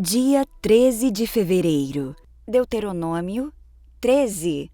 Dia 13 de fevereiro. Deuteronômio 13.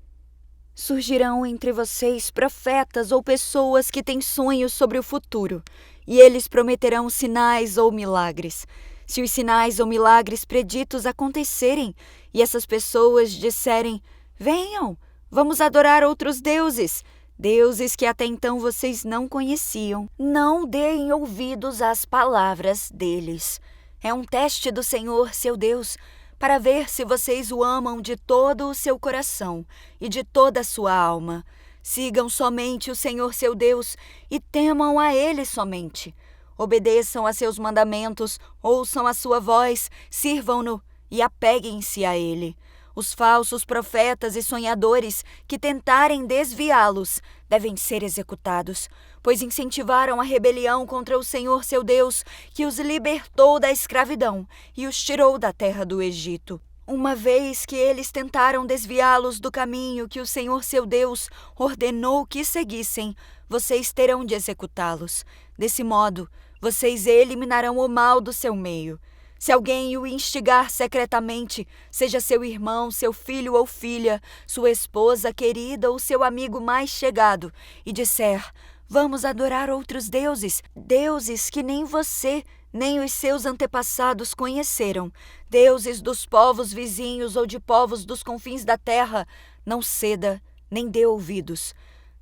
Surgirão entre vocês profetas ou pessoas que têm sonhos sobre o futuro, e eles prometerão sinais ou milagres. Se os sinais ou milagres preditos acontecerem, e essas pessoas disserem: venham, vamos adorar outros deuses, deuses que até então vocês não conheciam, não deem ouvidos às palavras deles. É um teste do Senhor, seu Deus, para ver se vocês o amam de todo o seu coração e de toda a sua alma. Sigam somente o Senhor, seu Deus, e temam a Ele somente. Obedeçam a seus mandamentos, ouçam a sua voz, sirvam-no e apeguem-se a Ele. Os falsos profetas e sonhadores que tentarem desviá-los devem ser executados, pois incentivaram a rebelião contra o Senhor seu Deus, que os libertou da escravidão e os tirou da terra do Egito. Uma vez que eles tentaram desviá-los do caminho que o Senhor seu Deus ordenou que seguissem, vocês terão de executá-los. Desse modo, vocês eliminarão o mal do seu meio. Se alguém o instigar secretamente, seja seu irmão, seu filho ou filha, sua esposa querida ou seu amigo mais chegado, e disser: vamos adorar outros deuses, deuses que nem você, nem os seus antepassados conheceram, deuses dos povos vizinhos ou de povos dos confins da terra, não ceda, nem dê ouvidos.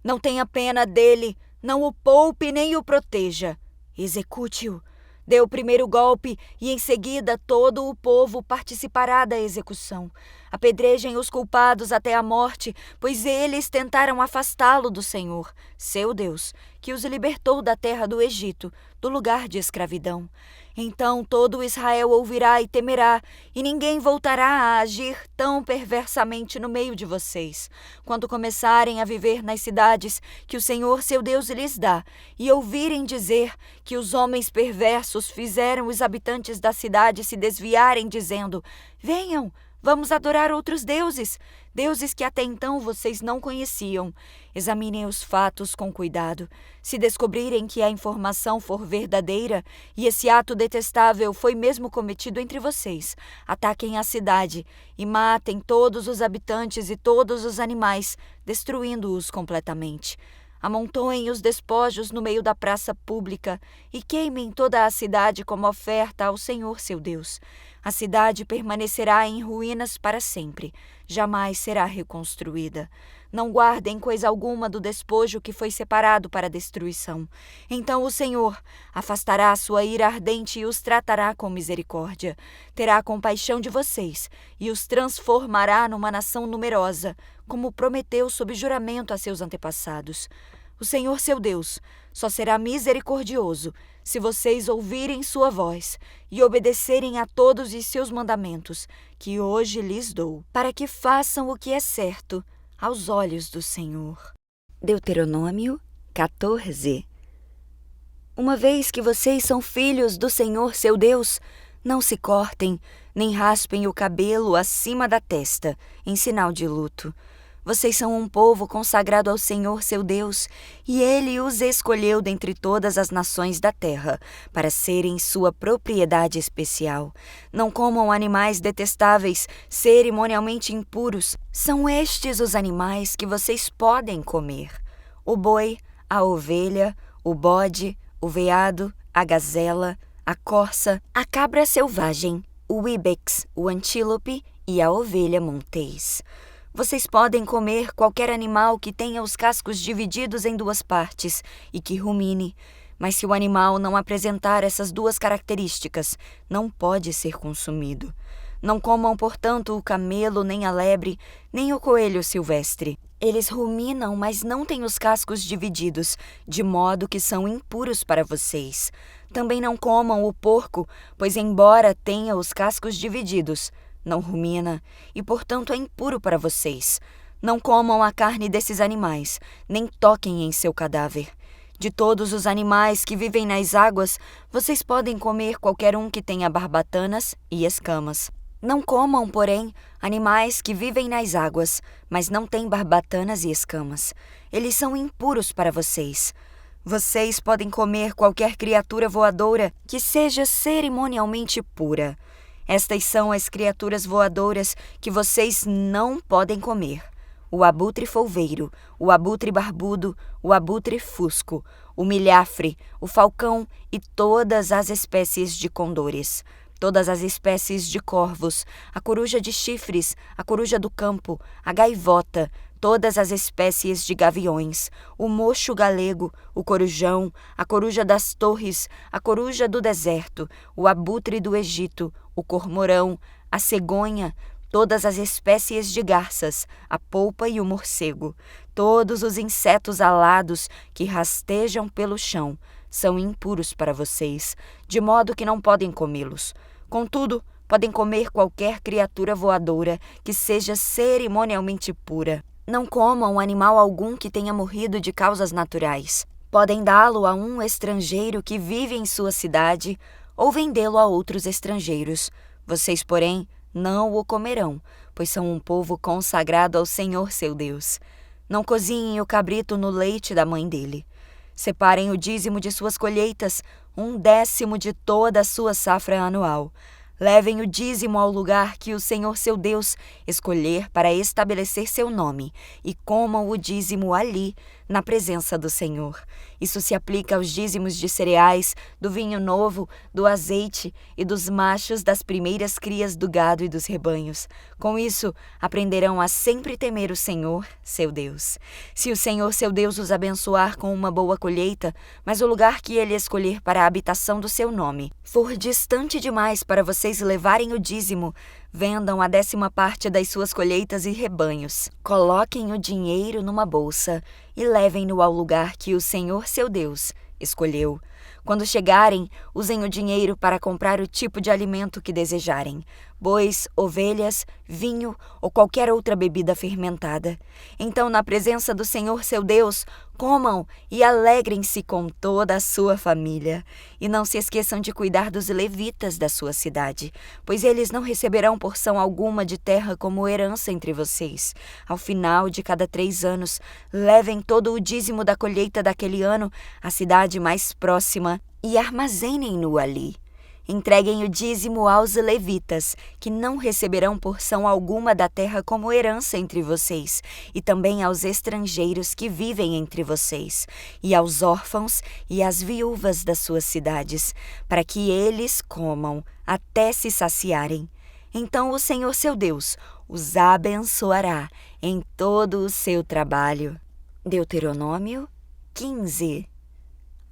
Não tenha pena dele, não o poupe nem o proteja. Execute-o. Dê o primeiro golpe e, em seguida, todo o povo participará da execução. Apedrejem os culpados até a morte, pois eles tentaram afastá-lo do Senhor, seu Deus, que os libertou da terra do Egito, do lugar de escravidão. Então todo Israel ouvirá e temerá, e ninguém voltará a agir tão perversamente no meio de vocês. Quando começarem a viver nas cidades que o Senhor seu Deus lhes dá, e ouvirem dizer que os homens perversos fizeram os habitantes da cidade se desviarem, dizendo: venham, vamos adorar outros deuses, deuses que até então vocês não conheciam. Examinem os fatos com cuidado. Se descobrirem que a informação for verdadeira e esse ato detestável foi mesmo cometido entre vocês, ataquem a cidade e matem todos os habitantes e todos os animais, destruindo-os completamente. Amontoem os despojos no meio da praça pública e queimem toda a cidade como oferta ao Senhor seu Deus. A cidade permanecerá em ruínas para sempre, jamais será reconstruída. Não guardem coisa alguma do despojo que foi separado para destruição. Então o Senhor afastará a sua ira ardente e os tratará com misericórdia. Terá compaixão de vocês e os transformará numa nação numerosa, como prometeu sob juramento a seus antepassados. O Senhor seu Deus só será misericordioso se vocês ouvirem sua voz e obedecerem a todos os seus mandamentos, que hoje lhes dou, para que façam o que é certo aos olhos do Senhor. Deuteronômio 14. Uma vez que vocês são filhos do Senhor seu Deus, não se cortem, nem raspem o cabelo acima da testa, em sinal de luto. Vocês são um povo consagrado ao Senhor seu Deus, e Ele os escolheu dentre todas as nações da terra, para serem sua propriedade especial. Não comam animais detestáveis, cerimonialmente impuros. São estes os animais que vocês podem comer: o boi, a ovelha, o bode, o veado, a gazela, a corça, a cabra selvagem, o íbex, o antílope e a ovelha montês. Vocês podem comer qualquer animal que tenha os cascos divididos em duas partes e que rumine, mas se o animal não apresentar essas duas características, não pode ser consumido. Não comam, portanto, o camelo, nem a lebre, nem o coelho silvestre. Eles ruminam, mas não têm os cascos divididos, de modo que são impuros para vocês. Também não comam o porco, pois embora tenha os cascos divididos, não rumina e, portanto, é impuro para vocês. Não comam a carne desses animais, nem toquem em seu cadáver. De todos os animais que vivem nas águas, vocês podem comer qualquer um que tenha barbatanas e escamas. Não comam, porém, animais que vivem nas águas, mas não têm barbatanas e escamas. Eles são impuros para vocês. Vocês podem comer qualquer criatura voadora que seja cerimonialmente pura. Estas são as criaturas voadoras que vocês não podem comer: o abutre folveiro, o abutre barbudo, o abutre fusco, o milhafre, o falcão e todas as espécies de condores, todas as espécies de corvos, a coruja de chifres, a coruja do campo, a gaivota, todas as espécies de gaviões, o mocho galego, o corujão, a coruja das torres, a coruja do deserto, o abutre do Egito, o cormorão, a cegonha, todas as espécies de garças, a polpa e o morcego, todos os insetos alados que rastejam pelo chão, são impuros para vocês, de modo que não podem comê-los. Contudo, podem comer qualquer criatura voadora que seja cerimonialmente pura. Não comam animal algum que tenha morrido de causas naturais. Podem dá-lo a um estrangeiro que vive em sua cidade ou vendê-lo a outros estrangeiros. Vocês, porém, não o comerão, pois são um povo consagrado ao Senhor seu Deus. Não cozinhem o cabrito no leite da mãe dele. Separem o dízimo de suas colheitas, 1/10 de toda a sua safra anual. Levem o dízimo ao lugar que o Senhor seu Deus escolher para estabelecer seu nome, e comam o dízimo ali, na presença do Senhor. Isso se aplica aos dízimos de cereais, do vinho novo, do azeite e dos machos das primeiras crias do gado e dos rebanhos. Com isso, aprenderão a sempre temer o Senhor, seu Deus. Se o Senhor seu Deus os abençoar com uma boa colheita, mas o lugar que ele escolher para a habitação do seu nome for distante demais para vocês levarem o dízimo, vendam a 10ª parte das suas colheitas e rebanhos. Coloquem o dinheiro numa bolsa e levem-no ao lugar que o Senhor seu Deus escolheu. Quando chegarem, usem o dinheiro para comprar o tipo de alimento que desejarem: bois, ovelhas, vinho ou qualquer outra bebida fermentada. Então, na presença do Senhor seu Deus, comam e alegrem-se com toda a sua família. E não se esqueçam de cuidar dos levitas da sua cidade, pois eles não receberão porção alguma de terra como herança entre vocês. Ao final de cada 3 anos, levem todo o dízimo da colheita daquele ano à cidade mais próxima e armazenem-no ali. Entreguem o dízimo aos levitas, que não receberão porção alguma da terra como herança entre vocês, e também aos estrangeiros que vivem entre vocês, e aos órfãos e às viúvas das suas cidades, para que eles comam até se saciarem. Então o Senhor seu Deus os abençoará em todo o seu trabalho. Deuteronômio 15.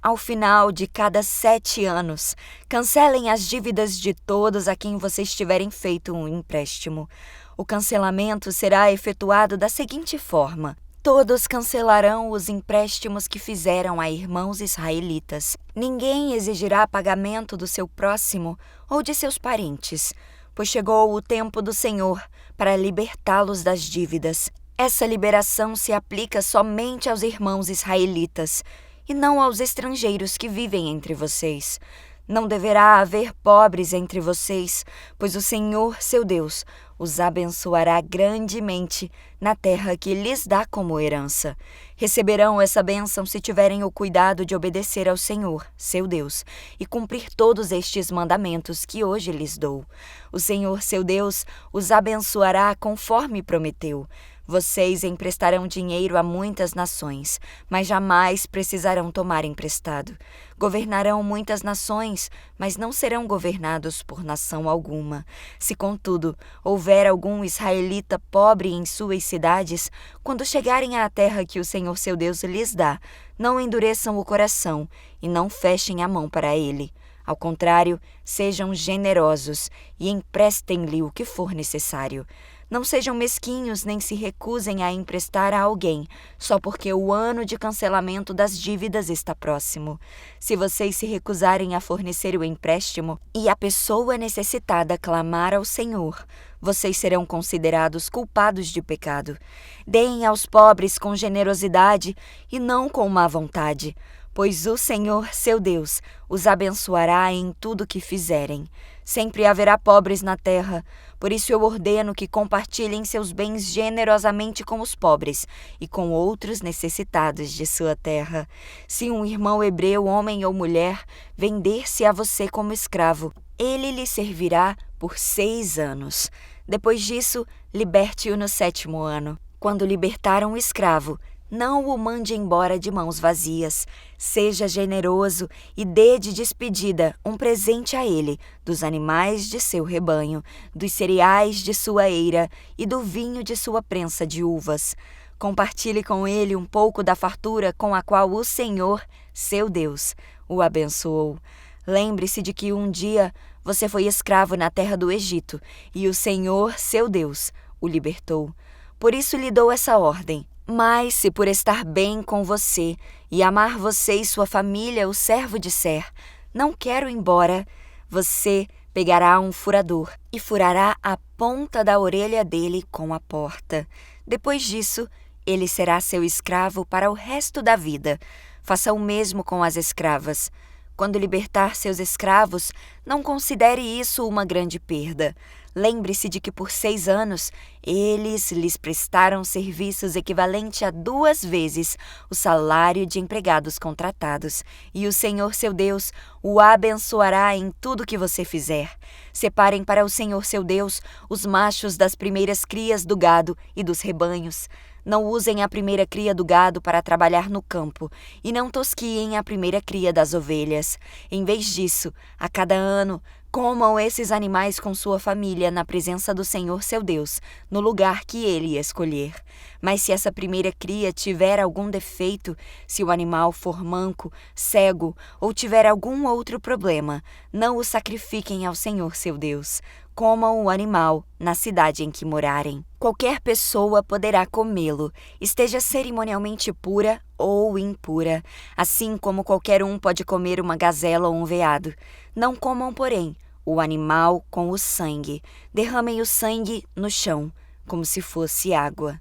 Ao final de cada 7 anos, cancelem as dívidas de todos a quem vocês tiverem feito um empréstimo. O cancelamento será efetuado da seguinte forma: todos cancelarão os empréstimos que fizeram a irmãos israelitas. Ninguém exigirá pagamento do seu próximo ou de seus parentes, pois chegou o tempo do Senhor para libertá-los das dívidas. Essa liberação se aplica somente aos irmãos israelitas, e não aos estrangeiros que vivem entre vocês. Não deverá haver pobres entre vocês, pois o Senhor, seu Deus, os abençoará grandemente na terra que lhes dá como herança. Receberão essa bênção se tiverem o cuidado de obedecer ao Senhor, seu Deus, e cumprir todos estes mandamentos que hoje lhes dou. O Senhor, seu Deus, os abençoará conforme prometeu. Vocês emprestarão dinheiro a muitas nações, mas jamais precisarão tomar emprestado. Governarão muitas nações, mas não serão governados por nação alguma. Se, contudo, houver algum israelita pobre em suas cidades, quando chegarem à terra que o Senhor seu Deus lhes dá, não endureçam o coração e não fechem a mão para ele. Ao contrário, sejam generosos e emprestem-lhe o que for necessário. Não sejam mesquinhos nem se recusem a emprestar a alguém, só porque o ano de cancelamento das dívidas está próximo. Se vocês se recusarem a fornecer o empréstimo e a pessoa necessitada clamar ao Senhor, vocês serão considerados culpados de pecado. Deem aos pobres com generosidade e não com má vontade, pois o Senhor, seu Deus, os abençoará em tudo que fizerem. Sempre haverá pobres na terra, por isso eu ordeno que compartilhem seus bens generosamente com os pobres e com outros necessitados de sua terra. Se um irmão hebreu, homem ou mulher, vender-se a você como escravo, Ele lhe servirá por 6 anos. Depois disso, liberte-o no 7º ano. Quando libertar um escravo, não o mande embora de mãos vazias. Seja generoso e dê de despedida um presente a ele, dos animais de seu rebanho, dos cereais de sua eira e do vinho de sua prensa de uvas. Compartilhe com ele um pouco da fartura com a qual o Senhor, seu Deus, o abençoou. Lembre-se de que um dia você foi escravo na terra do Egito e o Senhor, seu Deus, o libertou. Por isso lhe dou essa ordem. Mas se por estar bem com você e amar você e sua família o servo disser, não quero ir embora, você pegará um furador e furará a ponta da orelha dele com a porta. Depois disso, ele será seu escravo para o resto da vida. Faça o mesmo com as escravas. Quando libertar seus escravos, não considere isso uma grande perda. Lembre-se de que por 6 anos, eles lhes prestaram serviços equivalente a 2 vezes o salário de empregados contratados, e o Senhor seu Deus o abençoará em tudo que você fizer. Separem para o Senhor seu Deus os machos das primeiras crias do gado e dos rebanhos. Não usem a primeira cria do gado para trabalhar no campo, e não tosquiem a primeira cria das ovelhas. Em vez disso, a cada ano, comam esses animais com sua família na presença do Senhor seu Deus, no lugar que ele escolher. Mas se essa primeira cria tiver algum defeito, se o animal for manco, cego ou tiver algum outro problema, não o sacrifiquem ao Senhor seu Deus. Comam o animal na cidade em que morarem. Qualquer pessoa poderá comê-lo, esteja cerimonialmente pura ou impura, assim como qualquer um pode comer uma gazela ou um veado. Não comam, porém, o animal com o sangue. Derramem o sangue no chão, como se fosse água.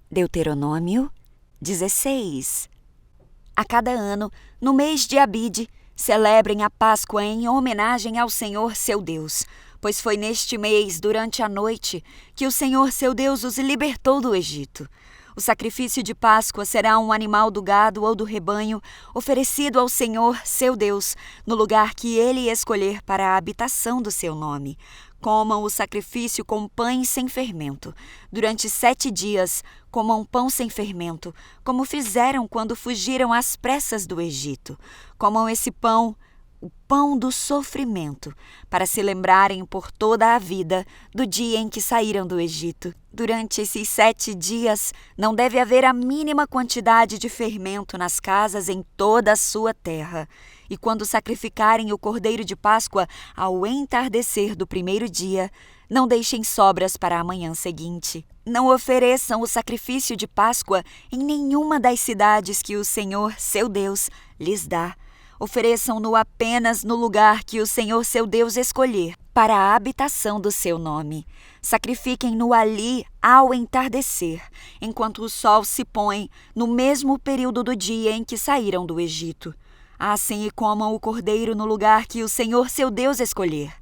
Deuteronômio 16. A cada ano, no mês de Abide, celebrem a Páscoa em homenagem ao Senhor seu Deus, pois foi neste mês, durante a noite, que o Senhor seu Deus os libertou do Egito. O sacrifício de Páscoa será um animal do gado ou do rebanho, oferecido ao Senhor seu Deus, no lugar que ele escolher para a habitação do seu nome. Comam o sacrifício com pães sem fermento. Durante 7 dias, comam pão sem fermento, como fizeram quando fugiram às pressas do Egito. Comam esse pão, o pão do sofrimento, para se lembrarem por toda a vida do dia em que saíram do Egito. Durante esses 7 dias, não deve haver a mínima quantidade de fermento nas casas em toda a sua terra. E quando sacrificarem o cordeiro de Páscoa ao entardecer do primeiro dia, não deixem sobras para a manhã seguinte. Não ofereçam o sacrifício de Páscoa em nenhuma das cidades que o Senhor, seu Deus, lhes dá. Ofereçam-no apenas no lugar que o Senhor seu Deus escolher para a habitação do seu nome. Sacrifiquem-no ali ao entardecer, enquanto o sol se põe, no mesmo período do dia em que saíram do Egito. Assem e comam o cordeiro no lugar que o Senhor seu Deus escolher.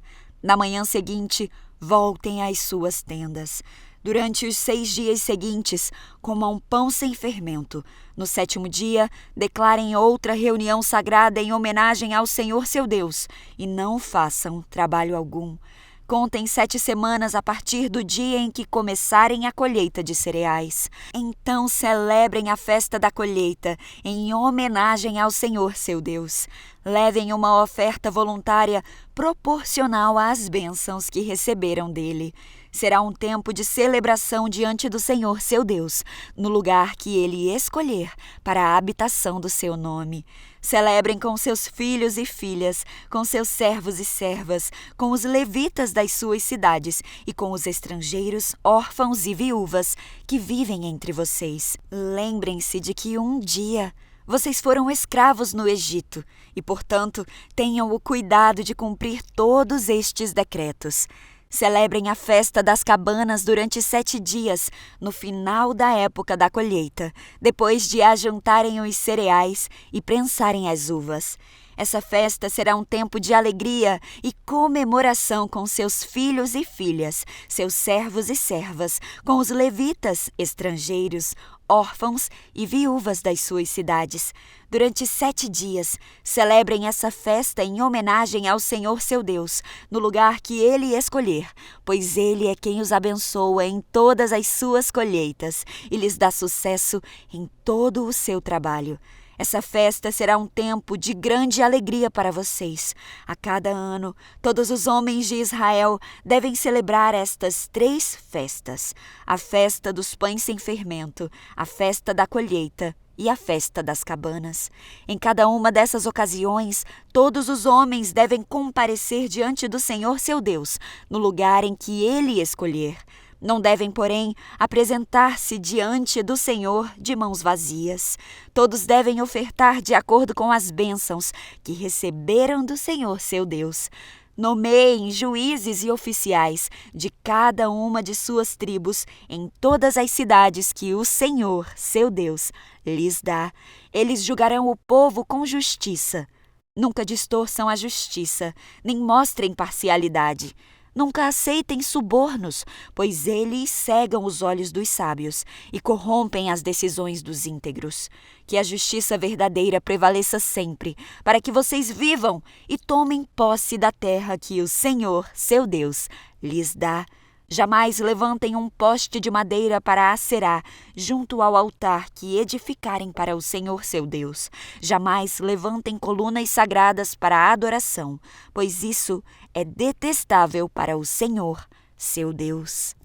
Na manhã seguinte, voltem às suas tendas. Durante os 6 dias seguintes, comam pão sem fermento. No 7º dia, declarem outra reunião sagrada em homenagem ao Senhor seu Deus, e não façam trabalho algum. Contem 7 semanas a partir do dia em que começarem a colheita de cereais. Então celebrem a festa da colheita, em homenagem ao Senhor seu Deus. Levem uma oferta voluntária proporcional às bênçãos que receberam dele. Será um tempo de celebração diante do Senhor seu Deus, no lugar que ele escolher para a habitação do seu nome. Celebrem com seus filhos e filhas, com seus servos e servas, com os levitas das suas cidades e com os estrangeiros, órfãos e viúvas que vivem entre vocês. Lembrem-se de que um dia vocês foram escravos no Egito e, portanto, tenham o cuidado de cumprir todos estes decretos. Celebrem a festa das cabanas durante 7 dias, no final da época da colheita, depois de ajuntarem os cereais e prensarem as uvas. Essa festa será um tempo de alegria e comemoração com seus filhos e filhas, seus servos e servas, com os levitas, estrangeiros, órfãos e viúvas das suas cidades. Durante 7 dias, celebrem essa festa em homenagem ao Senhor seu Deus, no lugar que Ele escolher, pois Ele é quem os abençoa em todas as suas colheitas e lhes dá sucesso em todo o seu trabalho. Essa festa será um tempo de grande alegria para vocês. A cada ano, todos os homens de Israel devem celebrar estas 3 festas: a festa dos pães sem fermento, a festa da colheita e a festa das cabanas. Em cada uma dessas ocasiões, todos os homens devem comparecer diante do Senhor seu Deus, no lugar em que Ele escolher. Não devem, porém, apresentar-se diante do Senhor de mãos vazias. Todos devem ofertar de acordo com as bênçãos que receberam do Senhor seu Deus. Nomeiem juízes e oficiais de cada uma de suas tribos em todas as cidades que o Senhor, seu Deus, lhes dá. Eles julgarão o povo com justiça. Nunca distorçam a justiça, nem mostrem parcialidade. Nunca aceitem subornos, pois eles cegam os olhos dos sábios e corrompem as decisões dos íntegros. Que a justiça verdadeira prevaleça sempre, para que vocês vivam e tomem posse da terra que o Senhor, seu Deus, lhes dá. Jamais levantem um poste de madeira para Aserá junto ao altar que edificarem para o Senhor seu Deus. Jamais levantem colunas sagradas para a adoração, pois isso é detestável para o Senhor seu Deus.